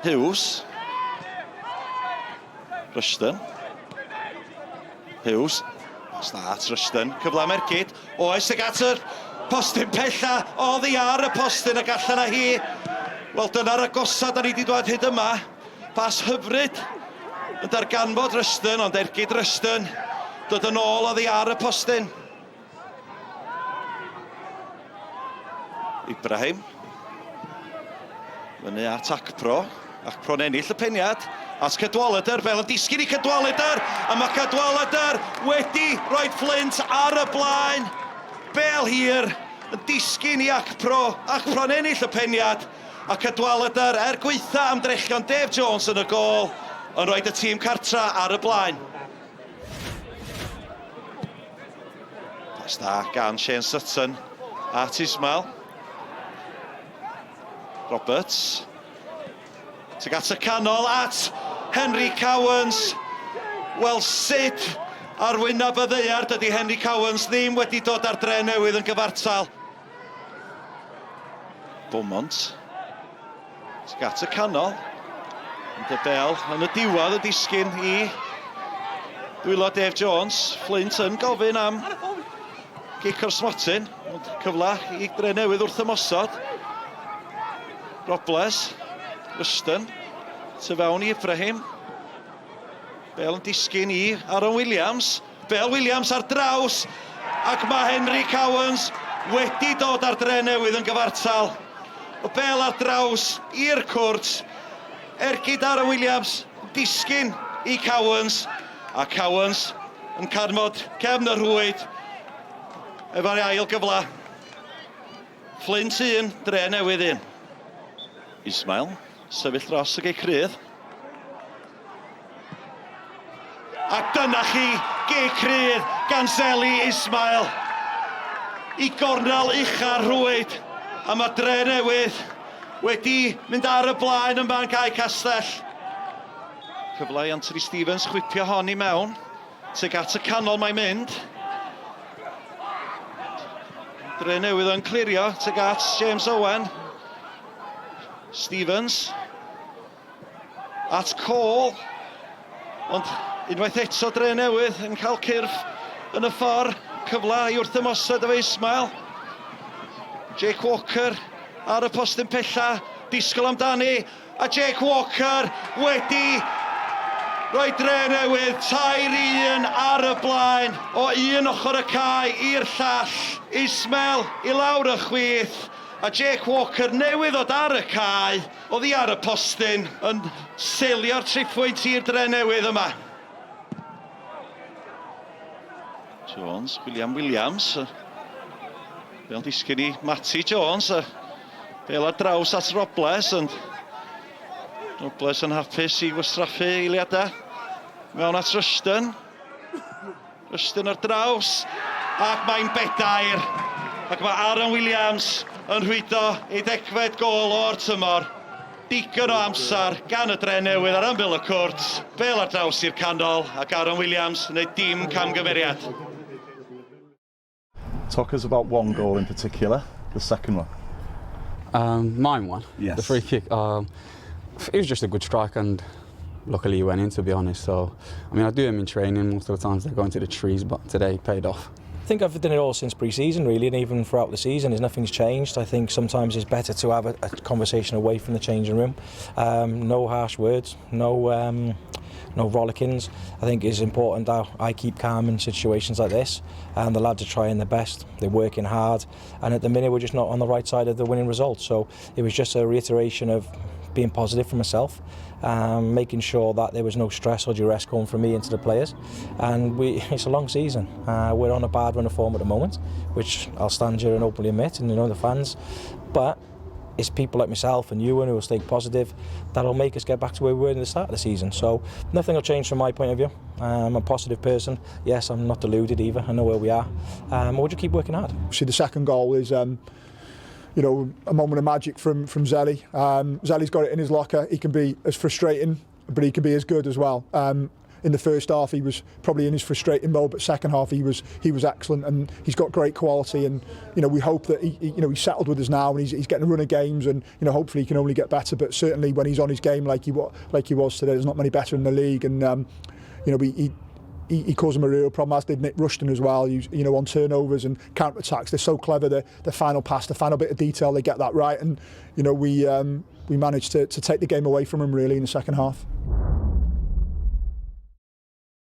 Hughes. Rushton. Hughes. Start Rushton. Cyfle mercyd. Oes ag at yr postyn pella. Oddi ar y postyn ag allan â hi. Wel, dyna'r agosad da ni wedi dod hyd yma. Pas hyfryd yn darganfod Rushton, ond ergyd Rushton dod yn ôl oddi ar y postyn. Ibrahim. Fyny at Acpro. Acpro'n ennill y peniad. At Cadwaladr, fel yn disgyn i Cadwaladr. A mae Cadwaladr wedi rhoi Fflint ar y blaen. Bel hir yn disgyn i Acpro. Acpro'n ennill y peniad. A Cadwaladr, gweitha ymdrechion Dave Jones yn y gôl, yn rhoi y tîm cartra ar y blaen. Pas da gan Shane Sutton at Ismail. Roberts. Tuag at y canol at Henry Cowans. Wel, sut ar wyneb y ddaear dydy Henry Cowans ddim wedi dod ar Drenewydd yn gyfartal. Beaumont. Tuag at y canol. Ond y bel yn y diwedd y disgyn i dwylo Dave Jones. Flint yn gofyn am gic o'r smotyn. Ond cyfle i Drenewydd wrth ymosod. Robles. Rushton. Tu fewn i Ibrahim. Bel yn disgyn i Aaron Williams. Bel Williams ar draws. Ac mae Henry Cowans wedi dod ar Drenewydd yn gyfartal. O bel ar draws i'r cwrt. Ergyd Aaron Williams disgyn i Cowans. A Cowans yn carmod cefn y rhwyd. Efo'r ail gyfle. Flint 1, Drenewydd 1. Ismail, sefyll dros y Gecrydd. Ac dyna chi, Gecrydd gan Zeli Ismail. I gornel ucha'r rhwyd. A mae Drenewydd wedi mynd ar y blaen yn fan Cai Castell. Cyfle i Anthony Stevens chwipio hon i mewn. Tuag at y canol mae'n mynd. Drenewydd yn clirio tuag at James Owen. Stevens. At Cole. Ond unwaith eto Drenewydd yn cael cyrff yn y ffordd. Cyfle i wrth ymosod efo Ismail. Jake Walker ar y postyn pella. Disgwyl amdani. A Jake Walker wedi rhoi Drenewydd 3-1 ar y blaen. O un ochr y cae i'r llall. Ismail i lawr y chwith. A Jake Walker newydd ddod ar y cae, oddi ar y postyn, yn seilio'r tripwynt i'r Drenewydd yma. Jones, Williams. Bel disgyn i Matty Jones. Bel ar draws at Robles. Robles yn hapus i wastraffu eiliadau. Mewn at Rushton. Rushton ar draws. Ac mae'n bedair. Ac mae Aaron Williams yn rhwydo ei degfed gôl o'r tymor. Digon o amser gan y Drenewydd ar ymbil y cwrt. Bel ar draws i'r canol ac Aaron Williams yn neud dim camgymeriad. Talk us about one goal in particular, the second one. Mine one? Yes. The free kick. It was just a good strike and luckily he went in, to be honest. So, I mean, I do them in training most of the times. They go into the trees, but today it paid off. I think I've done it all since pre-season, really, and even throughout the season, nothing's changed. I think sometimes it's better to have a conversation away from the changing room. No harsh words, no rollickings. I think it's important that I keep calm in situations like this, and the lads are trying their best. They're working hard, and at the minute we're just not on the right side of the winning result. So it was just a reiteration of being positive for myself, making sure that there was no stress or duress coming from me into the players. And it's a long season. We're on a bad run of form at the moment, which I'll stand here and openly admit, and the fans. But it's people like myself and you who will stay positive that'll make us get back to where we were in the start of the season. So nothing will change from my point of view. I'm a positive person. Yes, I'm not deluded either. I know where we are. We'll just keep working hard. See, the second goal is a moment of magic from Zeli. Zeli's got it in his locker. He can be as frustrating, but he can be as good as well. in the first half he was probably in his frustrating mode, but second half he was excellent, and he's got great quality, and we hope that he's settled with us now, and he's getting a run of games, and hopefully he can only get better. But certainly when he's on his game like he was today, there's not many better in the league, and he caused him a real problem, as did Nick Rushton as well. On turnovers and counter attacks, they're so clever. The final pass, the final bit of detail, they get that right, and we managed to take the game away from him really in the second half.